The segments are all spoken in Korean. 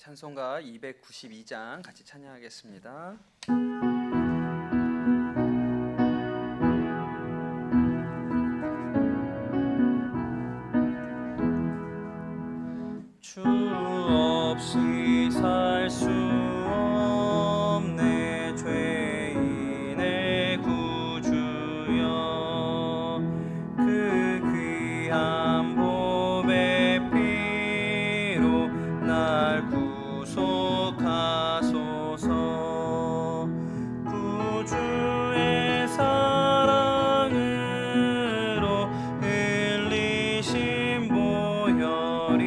찬송가 292장 같이 찬양하겠습니다. 주 없이 살 수 없네 죄인의 구주여, 그 귀한 보배 피로 날 구속하소서. 구주의 사랑으로 흘리신 보혈이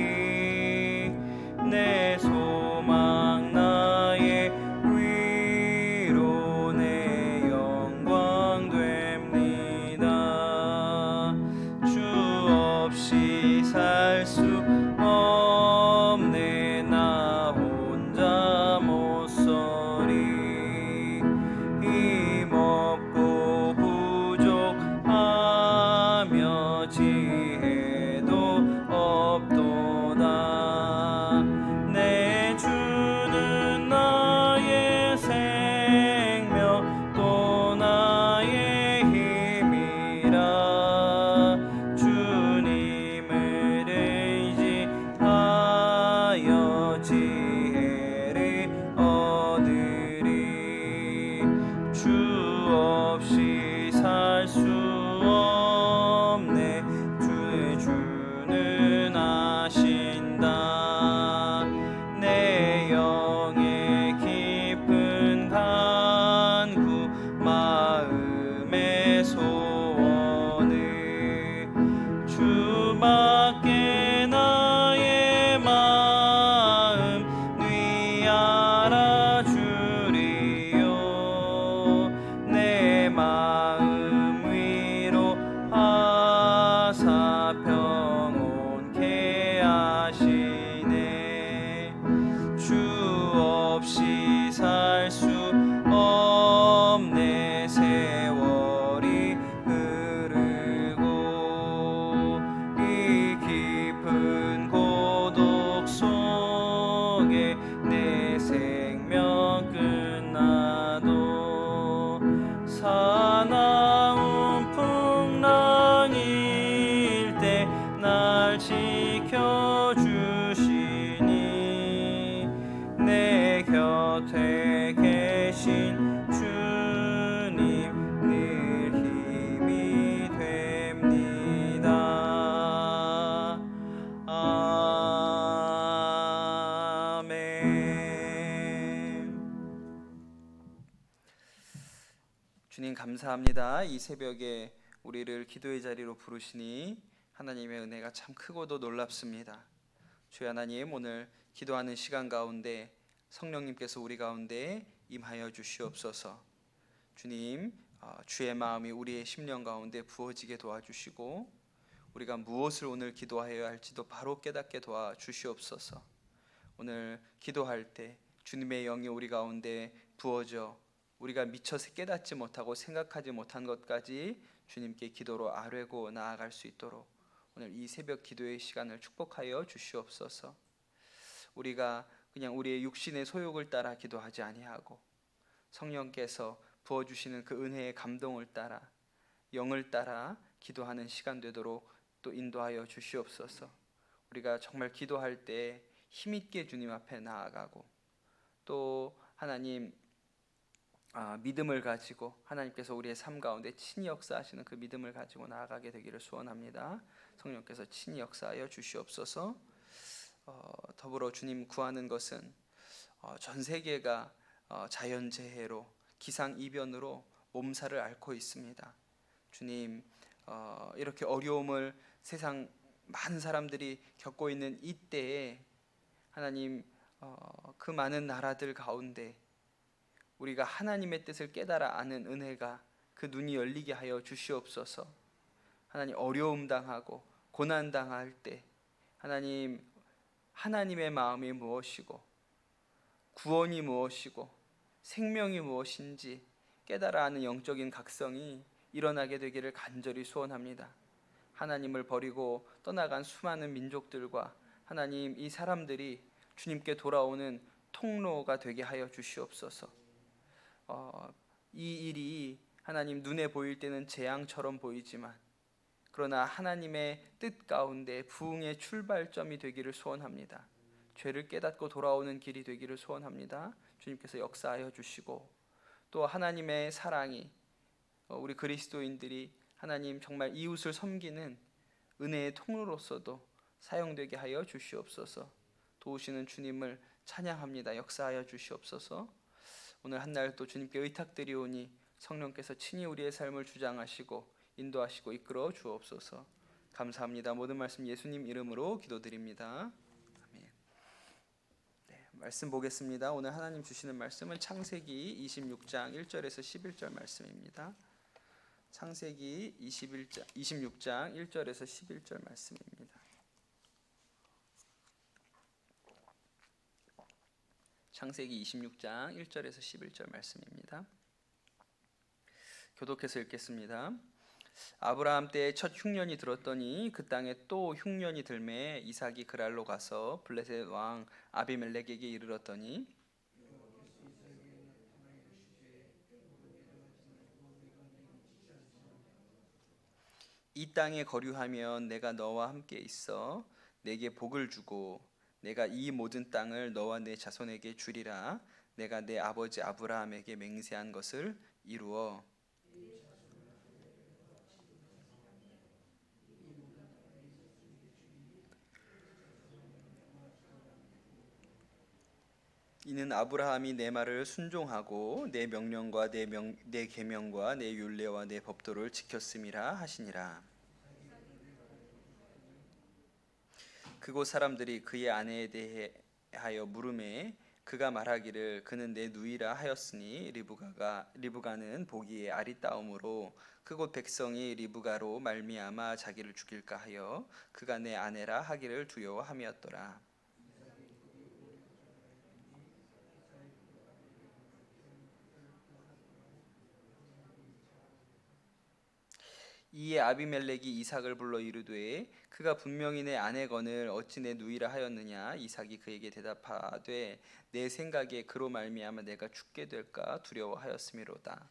내 소망 나의 위로 내 영광 됩니다. 주 없이 살 수 없네 나 혼자 못 서리. 힘없고 부족하며 지혜도 없도다. 내 주는 나의 생명 또 나의 힘이라. 주님을 의지하여 지혜를 얻으리. 주 없이 살 수 없네 주는 아신다. 내 영의 깊은 간구 마음의 소원을 주밖에 나의 마음 네 알아주리요. 내 마음 위로하사 평온케 하시네. 주 없이 살 수 없네 세월이 흐르고 이 깊은 고독 속에 내 생명 끝나도 사나운 풍랑일 때 날 지켜주시니 내 곁에 계신 주님 늘 힘이 됩니다. 아멘. 주님 감사합니다. 이 새벽에 우리를 기도의 자리로 부르시니 하나님의 은혜가 참 크고도 놀랍습니다. 주여 하나님, 오늘 기도하는 시간 가운데 성령님께서 우리 가운데 임하여 주시옵소서. 주님, 주의 마음이 우리의 심령 가운데 부어지게 도와주시고 우리가 무엇을 오늘 기도하여야 할지도 바로 깨닫게 도와주시옵소서. 오늘 기도할 때 주님의 영이 우리 가운데 부어져 우리가 미처 깨닫지 못하고 생각하지 못한 것까지 주님께 기도로 아뢰고 나아갈 수 있도록 오늘 이 새벽 기도의 시간을 축복하여 주시옵소서. 우리가 그냥 우리의 육신의 소욕을 따라 기도하지 아니하고 성령께서 부어주시는 그 은혜의 감동을 따라 영을 따라 기도하는 시간 되도록 또 인도하여 주시옵소서. 우리가 정말 기도할 때 힘있게 주님 앞에 나아가고 또 하나님 믿음을 가지고 하나님께서 우리의 삶 가운데 친히 역사하시는 그 믿음을 가지고 나아가게 되기를 소원합니다. 성령께서 친히 역사하여 주시옵소서. 더불어 주님 구하는 것은 전 세계가 자연재해로 기상이변으로 몸살을 앓고 있습니다. 주님, 이렇게 어려움을 세상 많은 사람들이 겪고 있는 이때에 하나님, 그 많은 나라들 가운데 우리가 하나님의 뜻을 깨달아 아는 은혜가 그 눈이 열리게 하여 주시옵소서. 하나님, 어려움 당하고 고난 당할 때 하나님, 하나님의 마음이 무엇이고 구원이 무엇이고 생명이 무엇인지 깨달아 아는 영적인 각성이 일어나게 되기를 간절히 소원합니다. 하나님을 버리고 떠나간 수많은 민족들과 하나님, 이 사람들이 주님께 돌아오는 통로가 되게 하여 주시옵소서. 이 일이 하나님 눈에 보일 때는 재앙처럼 보이지만 그러나 하나님의 뜻 가운데 부흥의 출발점이 되기를 소원합니다. 죄를 깨닫고 돌아오는 길이 되기를 소원합니다. 주님께서 역사하여 주시고 또 하나님의 사랑이 우리 그리스도인들이 하나님 정말 이웃을 섬기는 은혜의 통로로서도 사용되게 하여 주시옵소서. 도우시는 주님을 찬양합니다. 역사하여 주시옵소서. 오늘 한날 또 주님께 의탁드리오니 성령께서 친히 우리의 삶을 주장하시고 인도하시고 이끌어 주옵소서. 감사합니다. 모든 말씀 예수님 이름으로 기도드립니다. 아멘. 네, 말씀 보겠습니다. 오늘 하나님 주시는 말씀은 창세기 26장 1절에서 11절 말씀입니다. 창세기 26장 1절에서 11절 말씀입니다. 창세기 26장 1절에서 11절 말씀입니다. 교독해서 읽겠습니다. 아브라함 때에 첫 흉년이 들었더니 그 땅에 또 흉년이 들매 이삭이 그랄로 가서 블레셋 왕 아비멜렉에게 이르렀더니 이 땅에 거류하면 내가 너와 함께 있어 내게 복을 주고 내가 이 모든 땅을 너와 내 자손에게 주리라. 내가 내 아버지 아브라함에게 맹세한 것을 이루어 이는 아브라함이 내 말을 순종하고 내 명령과 내 계명과 내 율례와 내 법도를 지켰음이라 하시니라. 그곳 사람들이 그의 아내에 대하여 물음에 그가 말하기를 그는 내 누이라 하였으니 리브가는 보기에 아리따움으로 그곳 백성이 리브가로 말미암아 자기를 죽일까 하여 그가 내 아내라 하기를 두려워함이었더라. 이에 아비멜렉이 이삭을 불러 이르되 그가 분명히 내 아내거늘 어찌 내 누이라 하였느냐. 이삭이 그에게 대답하되 내 생각에 그로 말미암아 내가 죽게 될까 두려워하였음이로다.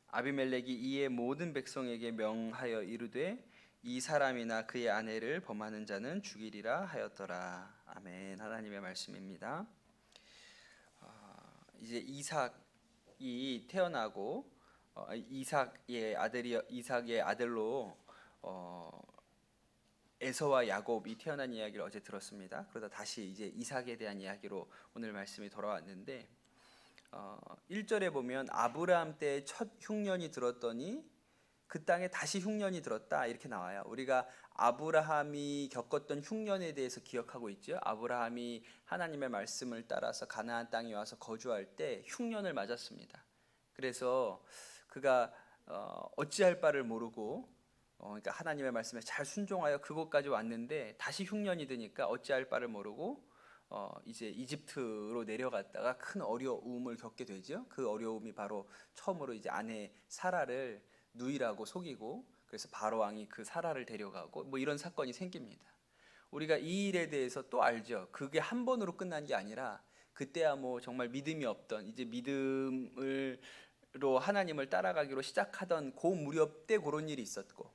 아비멜렉이 이에 모든 백성에게 명하여 이르되 이 사람이나 그의 아내를 범하는 자는 죽이리라 하였더라. 아멘. 하나님의 말씀입니다. 이제 이삭이 태어나고 이삭의 아들로 에서와 야곱이 태어난 이야기를 어제 들었습니다. 그러다 다시 이제 이삭에 대한 이야기로 오늘 말씀이 돌아왔는데 1절에 보면 아브라함 때 첫 흉년이 들었더니 그 땅에 다시 흉년이 들었다 이렇게 나와요. 우리가 아브라함이 겪었던 흉년에 대해서 기억하고 있죠. 아브라함이 하나님의 말씀을 따라서 가나안 땅에 와서 거주할 때 흉년을 맞았습니다. 그래서 그가 어찌할 바를 모르고 그러니까 하나님의 말씀에 잘 순종하여 그곳까지 왔는데 다시 흉년이 드니까 어찌할 바를 모르고 이제 이집트로 내려갔다가 큰 어려움을 겪게 되죠. 그 어려움이 바로 처음으로 이제 아내 사라를 누이라고 속이고 그래서 바로 왕이 그 사라를 데려가고 뭐 이런 사건이 생깁니다. 우리가 이 일에 대해서 또 알죠. 그게 한 번으로 끝난 게 아니라 그때야 뭐 정말 믿음이 없던 이제 믿음으로 하나님을 따라가기로 시작하던 그 무렵 때 그런 일이 있었고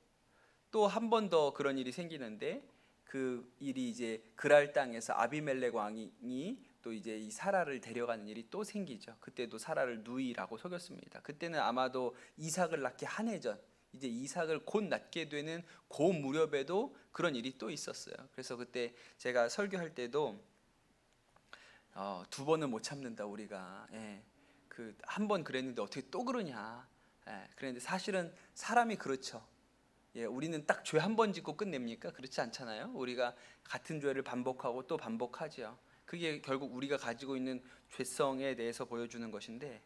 또 한 번 더 그런 일이 생기는데 그 일이 이제 그랄 땅에서 아비멜렉 왕이 또 이제 이 사라를 데려가는 일이 또 생기죠. 그때도 사라를 누이라고 속였습니다. 그때는 아마도 이삭을 낳기 한 해 전, 이제 이삭을 곧 낳게 되는 그 무렵에도 그런 일이 또 있었어요. 그래서 그때 제가 설교할 때도 두 번은 못 참는다 우리가. 그 한 번 그랬는데 어떻게 또 그러냐. 그런데 사실은 사람이 그렇죠. 우리는 딱 죄 한 번 짓고 끝냅니까? 그렇지 않잖아요. 우리가 같은 죄를 반복하고 또 반복하죠. 그게 결국 우리가 가지고 있는 죄성에 대해서 보여주는 것인데,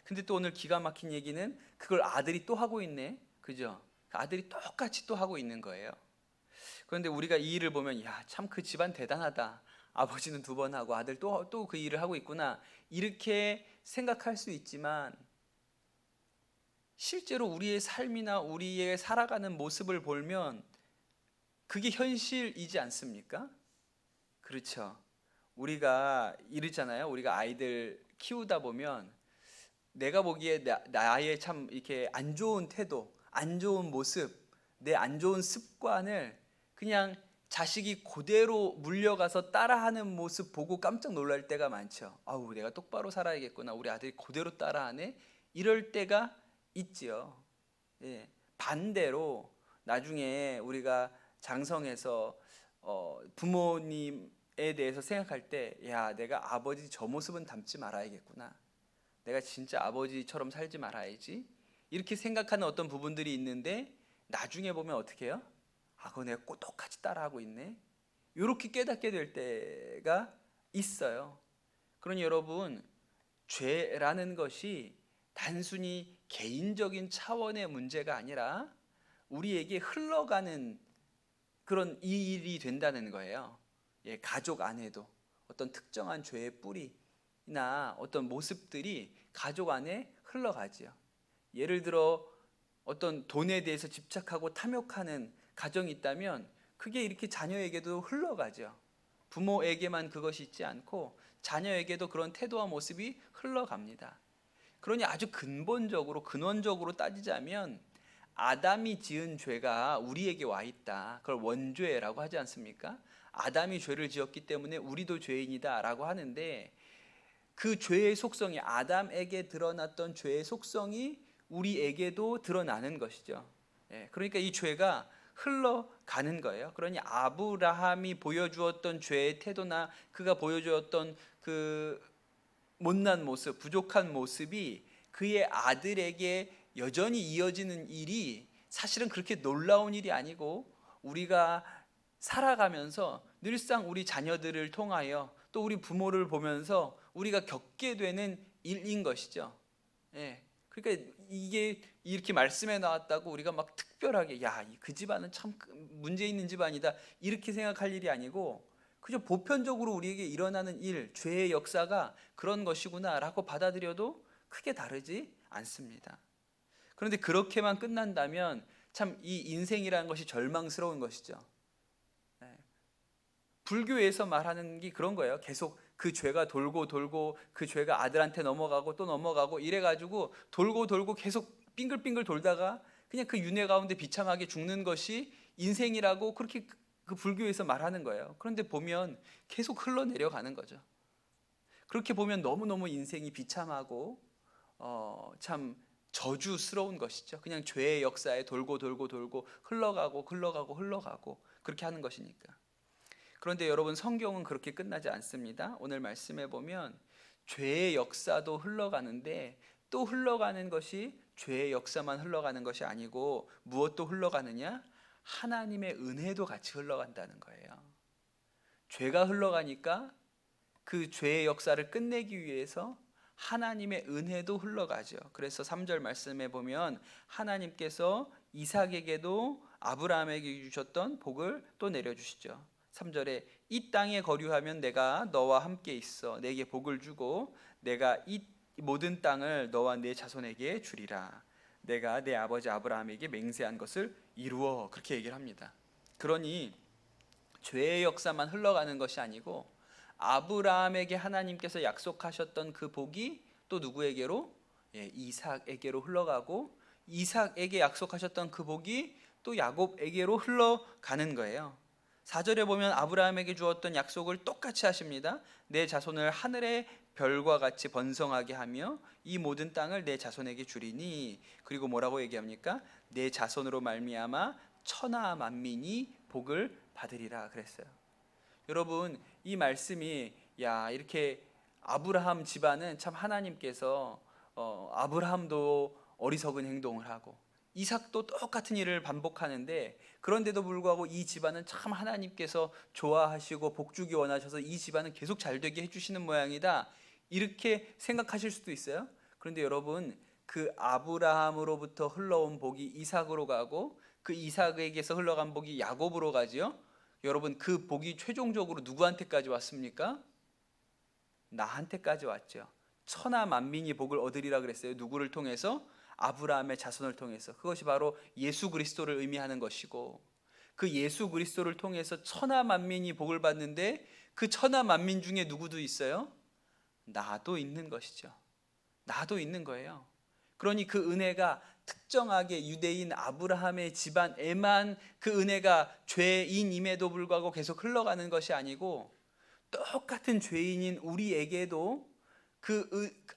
근데 또 오늘 기가 막힌 얘기는 그걸 아들이 또 하고 있네, 그죠? 아들이 똑같이 또 하고 있는 거예요. 그런데 우리가 이 일을 보면 야, 참 그 집안 대단하다. 아버지는 두 번 하고 아들 또 그 일을 하고 있구나. 이렇게 생각할 수 있지만 실제로 우리의 삶이나 우리의 살아가는 모습을 보면 그게 현실이지 않습니까? 그렇죠. 우리가 이러잖아요. 우리가 아이들 키우다 보면 내가 보기에 나의 참 이렇게 안 좋은 태도, 안 좋은 모습, 내 안 좋은 습관을 그냥 자식이 그대로 물려가서 따라하는 모습 보고 깜짝 놀랄 때가 많죠. 아우, 내가 똑바로 살아야겠구나. 우리 아들이 그대로 따라하네. 이럴 때가 있지요. 예. 반대로 나중에 우리가 장성해서 부모님에 대해서 생각할 때, 야, 내가 아버지 저 모습은 닮지 말아야겠구나. 내가 진짜 아버지처럼 살지 말아야지. 이렇게 생각하는 어떤 부분들이 있는데 나중에 보면 어떻게 해요? 아, 그거 내가 똑같이 따라하고 있네. 이렇게 깨닫게 될 때가 있어요. 그러니 여러분, 죄라는 것이 단순히 개인적인 차원의 문제가 아니라 우리에게 흘러가는 그런 일이 된다는 거예요. 예, 가족 안에도 어떤 특정한 죄의 뿌리나 어떤 모습들이 가족 안에 흘러가지요. 예를 들어 어떤 돈에 대해서 집착하고 탐욕하는 가정이 있다면 그게 이렇게 자녀에게도 흘러가죠. 부모에게만 그것이 있지 않고 자녀에게도 그런 태도와 모습이 흘러갑니다. 그러니 아주 근본적으로 근원적으로 따지자면 아담이 지은 죄가 우리에게 와 있다. 그걸 원죄라고 하지 않습니까? 아담이 죄를 지었기 때문에 우리도 죄인이다라고 하는데 그 죄의 속성이 아담에게 드러났던 죄의 속성이 우리에게도 드러나는 것이죠. 예, 그러니까 이 죄가 흘러가는 거예요. 그러니 아브라함이 보여주었던 죄의 태도나 그가 보여주었던 그 못난 모습, 부족한 모습이 그의 아들에게 여전히 이어지는 일이 사실은 그렇게 놀라운 일이 아니고 우리가 살아가면서 늘상 우리 자녀들을 통하여 또 우리 부모를 보면서 우리가 겪게 되는 일인 것이죠. 예. 그러니까 이게 이렇게 말씀에 나왔다고 우리가 막 특별하게 야, 그 집안은 참 문제 있는 집안이다 이렇게 생각할 일이 아니고 그저 보편적으로 우리에게 일어나는 일, 죄의 역사가 그런 것이구나라고 받아들여도 크게 다르지 않습니다. 그런데 그렇게만 끝난다면 참 이 인생이라는 것이 절망스러운 것이죠. 불교에서 말하는 게 그런 거예요. 계속 그 죄가 돌고 돌고 그 죄가 아들한테 넘어가고 또 넘어가고 이래가지고 돌고 돌고 계속 빙글빙글 돌다가 그냥 그 윤회 가운데 비참하게 죽는 것이 인생이라고 그렇게 그 불교에서 말하는 거예요. 그런데 보면 계속 흘러내려가는 거죠. 그렇게 보면 너무너무 인생이 비참하고 참 저주스러운 것이죠. 그냥 죄의 역사에 돌고 돌고 돌고 흘러가고 흘러가고 흘러가고 그렇게 하는 것이니까. 그런데 여러분, 성경은 그렇게 끝나지 않습니다. 오늘 말씀해 보면 죄의 역사도 흘러가는데 또 흘러가는 것이 죄의 역사만 흘러가는 것이 아니고 무엇도 흘러가느냐? 하나님의 은혜도 같이 흘러간다는 거예요. 죄가 흘러가니까 그 죄의 역사를 끝내기 위해서 하나님의 은혜도 흘러가죠. 그래서 3절 말씀에 보면 하나님께서 이삭에게도 아브라함에게 주셨던 복을 또 내려주시죠. 3절에 이 땅에 거류하면 내가 너와 함께 있어 내게 복을 주고 내가 이 모든 땅을 너와 내 자손에게 주리라. 내가 내 아버지 아브라함에게 맹세한 것을 이루어. 그렇게 얘기를 합니다. 그러니 죄의 역사만 흘러가는 것이 아니고 아브라함에게 하나님께서 약속하셨던 그 복이 또 누구에게로? 이삭에게로 흘러가고 이삭에게 약속하셨던 그 복이 또 야곱에게로 흘러가는 거예요. 4절에 보면 아브라함에게 주었던 약속을 똑같이 하십니다. 내 자손을 하늘의 별과 같이 번성하게 하며 이 모든 땅을 내 자손에게 주리니. 그리고 뭐라고 얘기합니까? 내 자손으로 말미암아 천하 만민이 복을 받으리라 그랬어요. 여러분, 이 말씀이 야, 이렇게 아브라함 집안은 참 하나님께서 아브라함도 어리석은 행동을 하고 이삭도 똑같은 일을 반복하는데 그런데도 불구하고 이 집안은 참 하나님께서 좋아하시고 복주기 원하셔서 이 집안은 계속 잘되게 해주시는 모양이다, 이렇게 생각하실 수도 있어요. 그런데 여러분, 그 아브라함으로부터 흘러온 복이 이삭으로 가고 그 이삭에게서 흘러간 복이 야곱으로 가지요. 여러분, 그 복이 최종적으로 누구한테까지 왔습니까? 나한테까지 왔죠. 천하 만민이 복을 얻으리라 그랬어요. 누구를 통해서? 아브라함의 자손을 통해서, 그것이 바로 예수 그리스도를 의미하는 것이고, 그 예수 그리스도를 통해서 천하 만민이 복을 받는데 그 천하 만민 중에 누구도 있어요? 나도 있는 것이죠. 나도 있는 거예요. 그러니 그 은혜가 특정하게 유대인 아브라함의 집안에만 그 은혜가 죄인임에도 불구하고 계속 흘러가는 것이 아니고, 똑같은 죄인인 우리에게도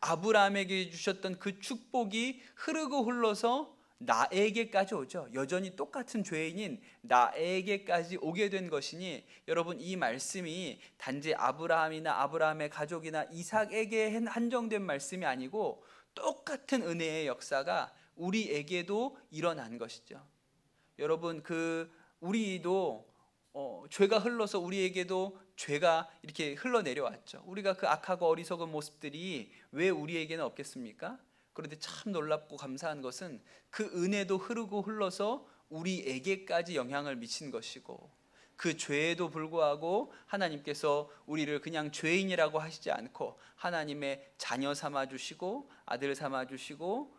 아브라함에게 주셨던 그 축복이 흐르고 흘러서 나에게까지 오죠. 여전히 똑같은 죄인인 나에게까지 오게 된 것이니, 여러분, 이 말씀이 단지 아브라함이나 아브라함의 가족이나 이삭에게 한정된 말씀이 아니고 똑같은 은혜의 역사가 우리에게도 일어난 것이죠. 여러분, 우리도 죄가 흘러서 우리에게도 죄가 이렇게 흘러내려왔죠. 우리가 그 악하고 어리석은 모습들이 왜 우리에게는 없겠습니까? 그런데 참 놀랍고 감사한 것은 그 은혜도 흐르고 흘러서 우리에게까지 영향을 미친 것이고, 그 죄에도 불구하고 하나님께서 우리를 그냥 죄인이라고 하시지 않고 하나님의 자녀 삼아주시고 아들 삼아주시고,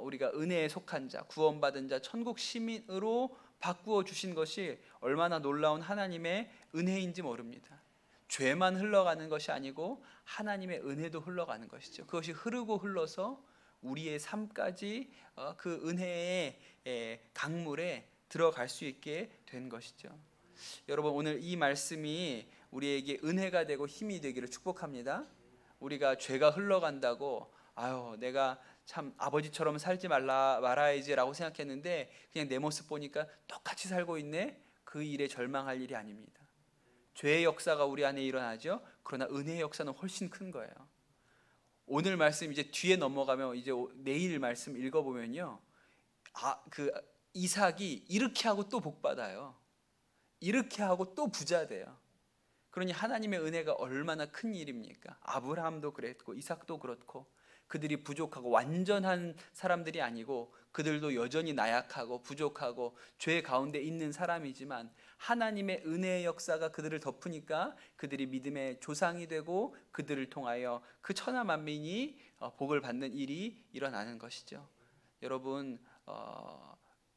우리가 은혜에 속한 자, 구원받은 자, 천국 시민으로 바꾸어 주신 것이 얼마나 놀라운 하나님의 은혜인지 모릅니다. 죄만 흘러가는 것이 아니고 하나님의 은혜도 흘러가는 것이죠. 그것이 흐르고 흘러서 우리의 삶까지 그 은혜의 강물에 들어갈 수 있게 된 것이죠. 여러분, 오늘 이 말씀이 우리에게 은혜가 되고 힘이 되기를 축복합니다. 우리가 죄가 흘러간다고 내가 참 아버지처럼 살지 말아야지라고 생각했는데 그냥 내 모습 보니까 똑같이 살고 있네, 그 일에 절망할 일이 아닙니다. 죄의 역사가 우리 안에 일어나죠. 그러나 은혜의 역사는 훨씬 큰 거예요. 오늘 말씀 이제 뒤에 넘어가면, 이제 내일 말씀 읽어보면요, 이삭이 이렇게 하고 또 복 받아요. 이렇게 하고 또 부자 돼요. 그러니 하나님의 은혜가 얼마나 큰 일입니까? 아브라함도 그랬고 이삭도 그렇고, 그들이 부족하고 완전한 사람들이 아니고 그들도 여전히 나약하고 부족하고 죄 가운데 있는 사람이지만 하나님의 은혜의 역사가 그들을 덮으니까 그들이 믿음의 조상이 되고 그들을 통하여 그 천하 만민이 복을 받는 일이 일어나는 것이죠. 여러분,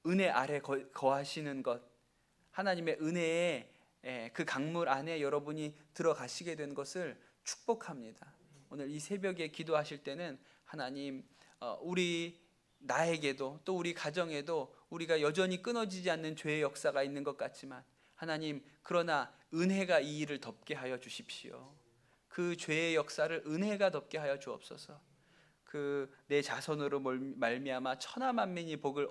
은혜 아래 거하시는 것, 하나님의 은혜의 그 강물 안에 여러분이 들어가시게 된 것을 축복합니다. 오늘 이 새벽에 기도하실 때는 하나님, 나에게도 또 우리 가정에도 우리가 여전히 끊어지지 않는 죄의 역사가 있는 것 같지만 하나님, 그러나 은혜가 이 일을 덮게 하여 주십시오. 그 죄의 역사를 은혜가 덮게 하여 주옵소서. 내 자손으로 말미암아 천하 만민이 복을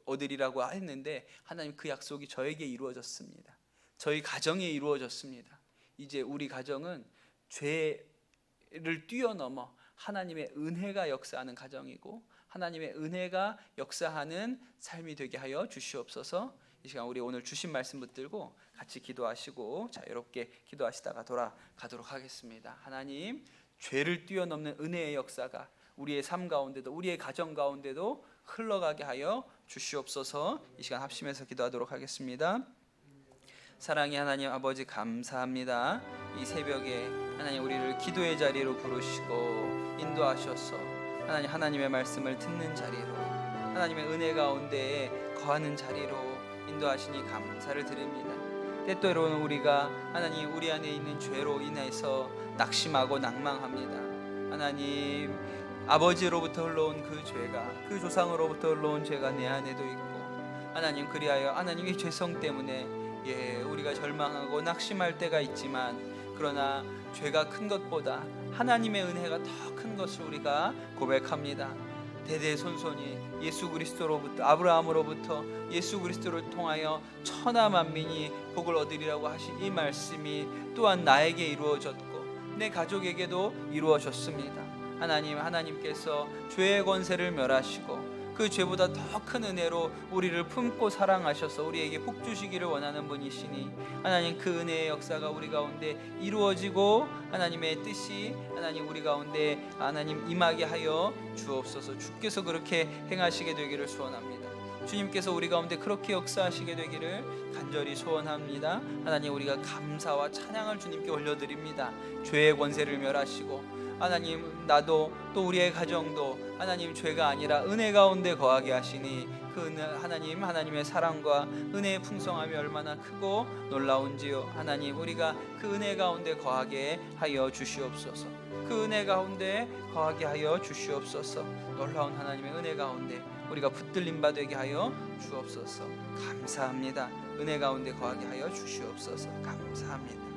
얻으리라고 했는데 하나님, 그 약속이 저에게 이루어졌습니다. 저희 가정에 이루어졌습니다. 이제 우리 가정은 죄를 뛰어넘어 하나님의 은혜가 역사하는 가정이고 하나님의 은혜가 역사하는 삶이 되게 하여 주시옵소서. 이 시간 우리 오늘 주신 말씀 붙들고 같이 기도하시고 자유롭게 기도하시다가 돌아가도록 하겠습니다. 하나님, 죄를 뛰어넘는 은혜의 역사가 우리의 삶 가운데도 우리의 가정 가운데도 흘러가게 하여 주시옵소서. 이 시간 합심해서 기도하도록 하겠습니다. 사랑의 하나님 아버지, 감사합니다. 이 새벽에 하나님, 우리를 기도의 자리로 부르시고 인도하셔서 하나님의 말씀을 듣는 자리로, 하나님의 은혜 가운데 거하는 자리로 인도하시니 감사를 드립니다. 때때로는 우리가 하나님, 우리 안에 있는 죄로 인해서 낙심하고 낭망합니다. 하나님, 아버지로부터 흘러온 그 죄가, 그 조상으로부터 흘러온 죄가 내 안에도 있고, 하나님, 그리하여 하나님의 죄성 때문에 우리가 절망하고 낙심할 때가 있지만, 그러나 죄가 큰 것보다 하나님의 은혜가 더 큰 것을 우리가 고백합니다. 대대손손이 예수 그리스도로부터, 아브라함으로부터 예수 그리스도를 통하여 천하 만민이 복을 얻으리라고 하신 이 말씀이 또한 나에게 이루어졌고 내 가족에게도 이루어졌습니다. 하나님께서 죄의 권세를 멸하시고 그 죄보다 더 큰 은혜로 우리를 품고 사랑하셔서 우리에게 복 주시기를 원하는 분이시니, 하나님, 그 은혜의 역사가 우리 가운데 이루어지고 하나님의 뜻이 하나님 우리 가운데 임하게 하여 주옵소서. 주께서 그렇게 행하시게 되기를 소원합니다. 주님께서 우리 가운데 그렇게 역사하시게 되기를 간절히 소원합니다. 하나님, 우리가 감사와 찬양을 주님께 올려드립니다. 죄의 권세를 멸하시고 하나님 나도 또 우리의 가정도 하나님 죄가 아니라 은혜 가운데 거하게 하시니 그 은혜 하나님의 사랑과 은혜의 풍성함이 얼마나 크고 놀라운지요. 하나님 우리가 그 은혜 가운데 거하게 하여 주시옵소서. 그 은혜 가운데 거하게 하여 주시옵소서. 놀라운 하나님의 은혜 가운데 우리가 붙들림 바 되게 하여 주옵소서. 감사합니다. 은혜 가운데 거하게 하여 주시옵소서. 감사합니다.